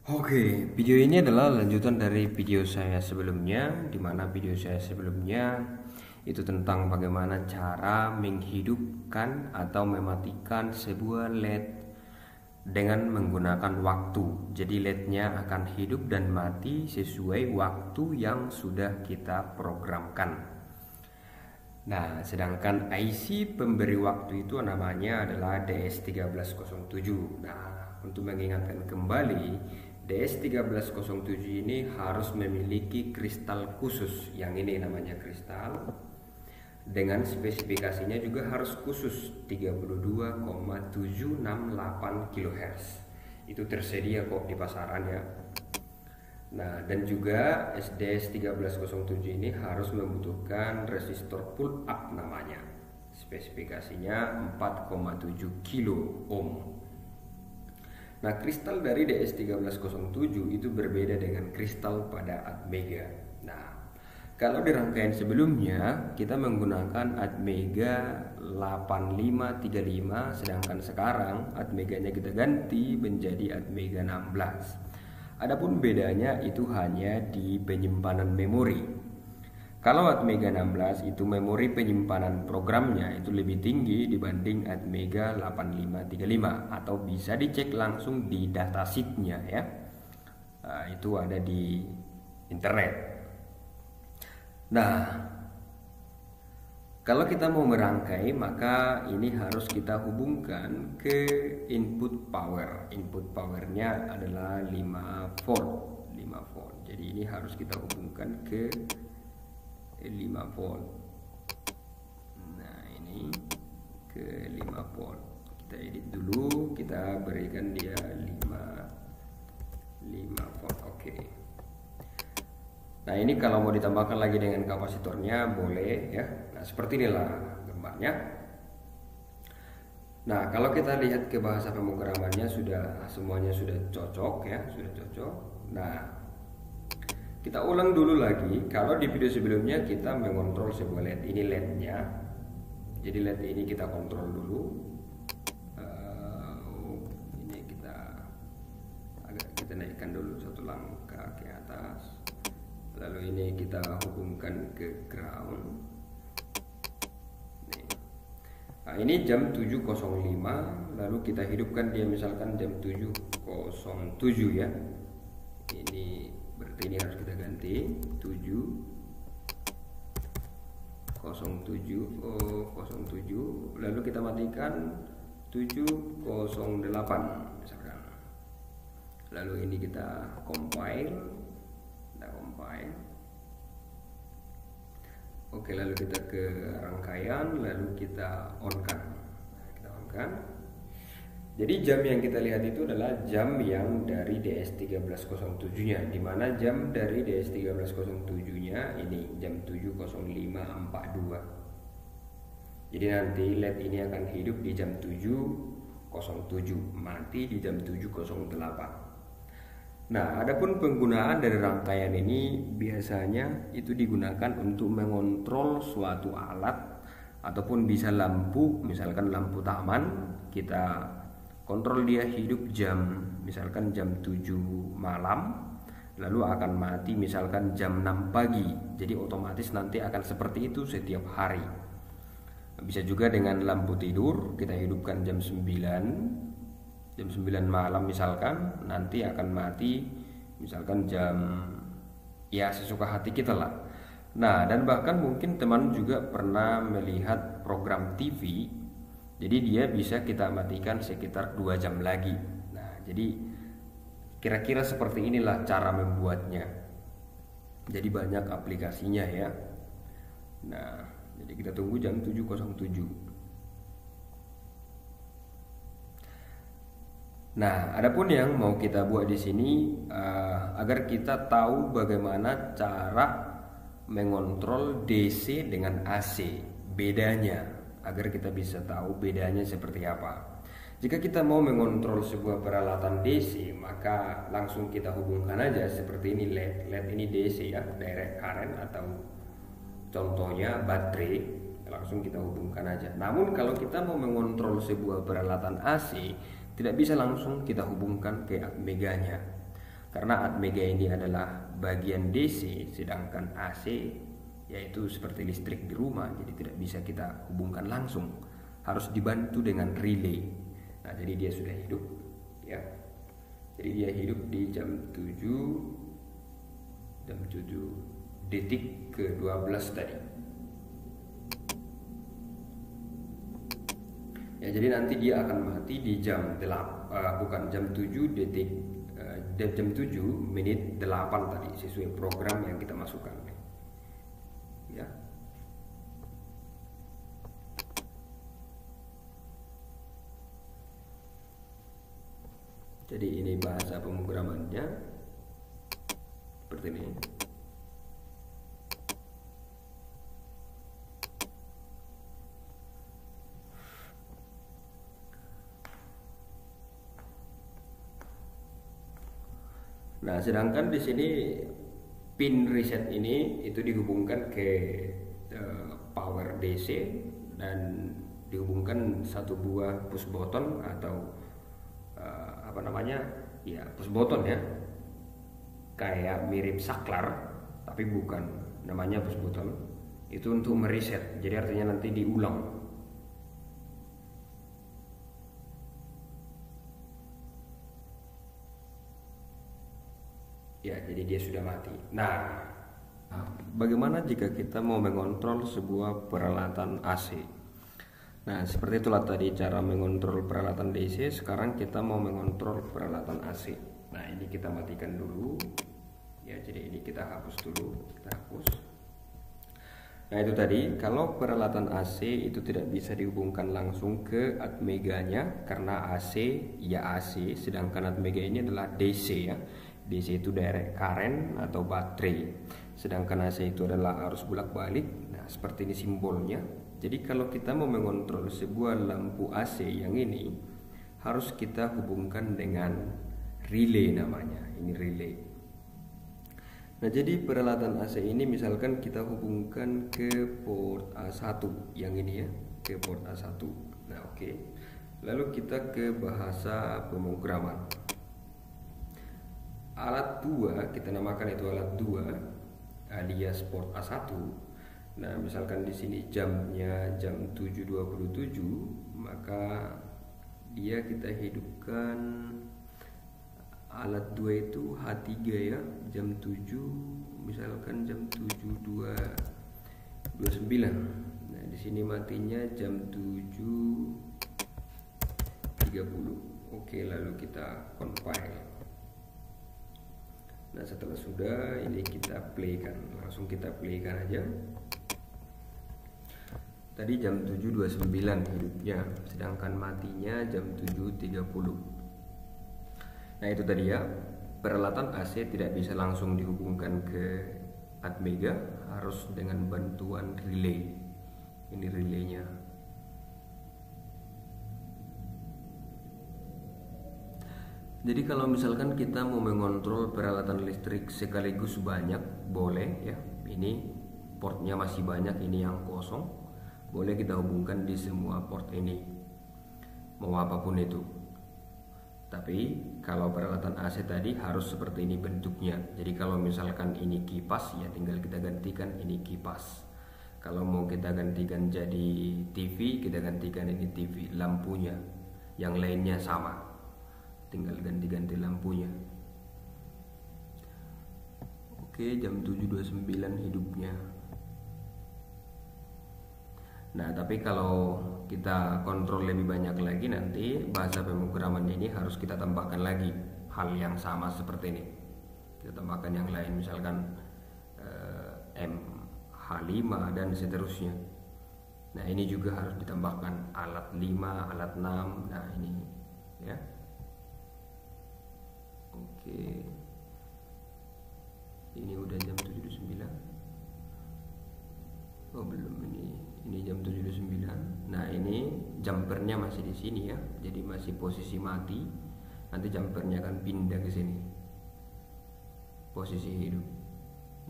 Oke, video ini adalah lanjutan dari video saya sebelumnya, di mana video saya sebelumnya itu tentang bagaimana cara menghidupkan atau mematikan sebuah LED dengan menggunakan waktu. Jadi LED-nya akan hidup dan mati sesuai waktu yang sudah kita programkan. Nah, sedangkan IC pemberi waktu itu namanya adalah DS1307. Nah, untuk mengingatkan kembali, DS1307 ini harus memiliki kristal khusus. Yang ini namanya kristal. Dengan spesifikasinya juga harus khusus 32,768 kHz. Itu tersedia kok di pasaran ya. Nah, dan juga SDS 1307 ini harus membutuhkan resistor pull up namanya. Spesifikasinya 4,7 kilo ohm. Nah, kristal dari DS 1307 itu berbeda dengan kristal pada Atmega. Nah, kalau di rangkaian sebelumnya kita menggunakan Atmega 8535, sedangkan sekarang Atmeganya kita ganti menjadi Atmega 16. Adapun bedanya itu hanya di penyimpanan memori. Kalau Atmega 16 itu memori penyimpanan programnya itu lebih tinggi dibanding Atmega 8535, atau bisa dicek langsung di datasheetnya ya. Itu ada di internet. Nah, kalau kita mau merangkai, maka ini harus kita hubungkan ke input power. Input powernya adalah 5 volt. 5 volt. Jadi ini harus kita hubungkan ke 5 volt. Nah, ini ke 5 volt. Kita edit dulu, kita berikan dia 5 volt. Oke. Nah, ini kalau mau ditambahkan lagi dengan kapasitornya boleh ya. Nah, seperti inilah gambarnya. Nah, kalau kita lihat ke bahasa pemrogramannya semuanya sudah cocok ya, sudah cocok. Nah, kita ulang dulu lagi. Kalau di video sebelumnya kita mengontrol sebuah LED, ini LED-nya. Jadi LED ini kita kontrol dulu. Ini kita naikkan dulu satu langkah ke atas. Lalu ini kita hubungkan ke ground. Nah, ini jam 7.05, lalu kita hidupkan dia misalkan jam 7.07 ya. Ini berarti ini harus kita ganti 7.07 lalu kita matikan 7.08 misalkan. Lalu ini kita compile. Oke, lalu kita ke rangkaian, lalu kita on-kan. Jadi jam yang kita lihat itu adalah jam yang dari DS1307-nya, di mana jam dari DS1307-nya ini jam 7.05.42. Jadi nanti LED ini akan hidup di jam 7.07, mati di jam 7.08. Nah, adapun penggunaan dari rangkaian ini biasanya itu digunakan untuk mengontrol suatu alat ataupun bisa lampu, misalkan lampu taman, kita kontrol dia hidup misalkan jam 7 malam, lalu akan mati misalkan jam 6 pagi. Jadi otomatis nanti akan seperti itu setiap hari. Bisa juga dengan lampu tidur, kita hidupkan jam 9 malam misalkan, nanti akan mati misalkan ya sesuka hati kita lah. Nah, dan bahkan mungkin teman juga pernah melihat program TV, jadi dia bisa kita matikan sekitar 2 jam lagi. Nah, jadi kira-kira seperti inilah cara membuatnya. Jadi banyak aplikasinya ya. Nah, jadi kita tunggu jam 7.07. Nah, adapun yang mau kita buat di sini agar kita tahu bagaimana cara mengontrol DC dengan AC, bedanya, agar kita bisa tahu bedanya seperti apa. Jika kita mau mengontrol sebuah peralatan DC, maka langsung kita hubungkan aja seperti ini LED ini DC ya, direct current, atau contohnya baterai, langsung kita hubungkan aja. Namun kalau kita mau mengontrol sebuah peralatan AC, tidak bisa langsung kita hubungkan ke Atmeganya. Karena Atmega ini adalah bagian DC, sedangkan AC yaitu seperti listrik di rumah, jadi tidak bisa kita hubungkan langsung, harus dibantu dengan relay. Nah, jadi dia sudah hidup ya. Jadi dia hidup di jam 7 detik ke 12 tadi. Ya, jadi nanti dia akan mati di jam 7 detik jam 7 menit 8 tadi, sesuai program yang kita masukkan. Ya. Jadi ini bahasa pemrogramannya seperti ini. Nah, sedangkan di sini pin reset ini itu dihubungkan ke power DC dan dihubungkan satu buah push button atau push button ya, kayak mirip saklar tapi bukan, namanya push button. Itu untuk mereset, jadi artinya nanti diulang. Ya, jadi dia sudah mati. Nah, bagaimana jika kita mau mengontrol sebuah peralatan AC? Nah, seperti itulah tadi cara mengontrol peralatan DC. Sekarang kita mau mengontrol peralatan AC. Nah, ini kita matikan dulu. Ya, jadi ini kita hapus dulu. Kita hapus. Nah, itu tadi, kalau peralatan AC itu tidak bisa dihubungkan langsung ke Atmeganya, karena AC ya AC, sedangkan Atmega ini adalah DC ya. DC itu direct current atau baterai, sedangkan AC itu adalah arus bolak-balik. Nah, seperti ini simbolnya. Jadi kalau kita mau mengontrol sebuah lampu AC yang ini, harus kita hubungkan dengan relay namanya. Ini relay. Nah, jadi peralatan AC ini misalkan kita hubungkan ke port A1 yang ini ya, ke port A1. Nah, oke. Lalu kita ke bahasa pemrograman. Alat 2, kita namakan itu alat 2 alias port A1. Nah, misalkan di sini jamnya jam 7.27, maka dia kita hidupkan alat 2 itu H3 ya, jam 7, misalkan jam 7.29. Nah, di sini matinya jam 7.30. Oke, lalu kita compile. Nah, setelah sudah ini kita playkan, langsung kita playkan aja. Tadi jam 7.29 hidupnya, sedangkan matinya jam 7.30. Nah, itu tadi ya, peralatan AC tidak bisa langsung dihubungkan ke Atmega, harus dengan bantuan relay. Ini relaynya. Jadi kalau misalkan kita mau mengontrol peralatan listrik sekaligus banyak, boleh ya. Ini portnya masih banyak, ini yang kosong, boleh kita hubungkan di semua port ini, mau apapun itu. Tapi kalau peralatan AC tadi harus seperti ini bentuknya. Jadi kalau misalkan ini kipas, ya tinggal kita gantikan ini kipas. Kalau mau kita gantikan jadi TV, kita gantikan ini TV. Lampunya yang lainnya sama, tinggal ganti-ganti lampunya. Oke, jam 7.29 hidupnya. Nah, tapi kalau kita kontrol lebih banyak lagi, nanti bahasa pemrograman ini harus kita tambahkan lagi hal yang sama seperti ini. Kita tambahkan yang lain, misalkan MH5 dan seterusnya. Nah, ini juga harus ditambahkan alat 5, alat 6. Nah, ini ya. Oke, ini udah jam 7.29. Oh, belum, ini jam 7.29. Nah, ini jumpernya masih di sini ya, jadi masih posisi mati. Nanti jumpernya akan pindah ke sini, posisi hidup.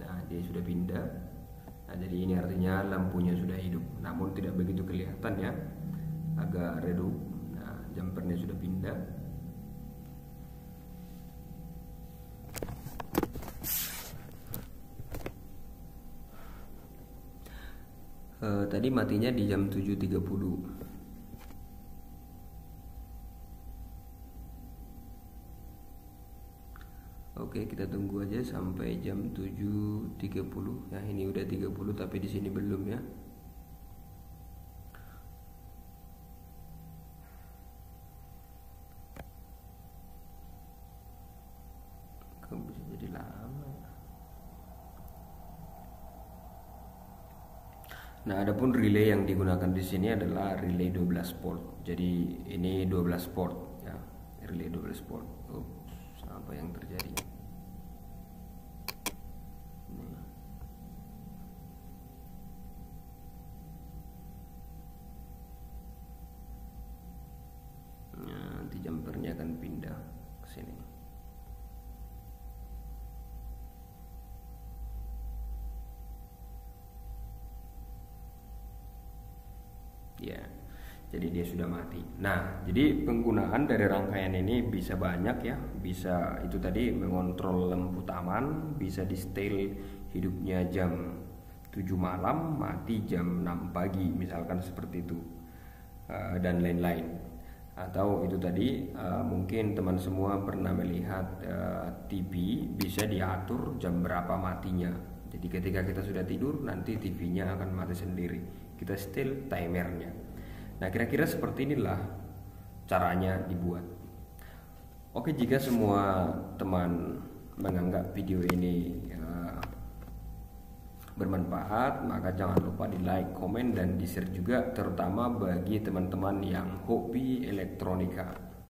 Nah, dia sudah pindah. Nah, jadi ini artinya lampunya sudah hidup, namun tidak begitu kelihatan ya, agak redup. Nah, jumpernya sudah pindah. Tadi matinya di jam 7.30. Oke, kita tunggu aja sampai jam 7.30. Nah, ini udah 30 tapi di sini belum ya. Kok bisa jadi lama ya? Nah, adapun relay yang digunakan di sini adalah relay 12 port. Jadi ini 12 port ya, relay 12 port. Apa yang terjadi? Nanti jumpernya akan pindah ke sini. Ya, jadi dia sudah mati. Nah, jadi penggunaan dari rangkaian ini bisa banyak ya. Bisa itu tadi mengontrol lampu taman, bisa di setel hidupnya jam 7 malam, mati jam 6 pagi, misalkan seperti itu. Dan lain-lain. Atau itu tadi mungkin teman semua pernah melihat TV bisa diatur jam berapa matinya. Jadi ketika kita sudah tidur, nanti TV-nya akan mati sendiri. Kita setel timernya. Nah, kira-kira seperti inilah caranya dibuat. Oke, jika semua teman menganggap video ini bermanfaat, maka jangan lupa di like, komen, dan di share juga, terutama bagi teman-teman yang hobi elektronika.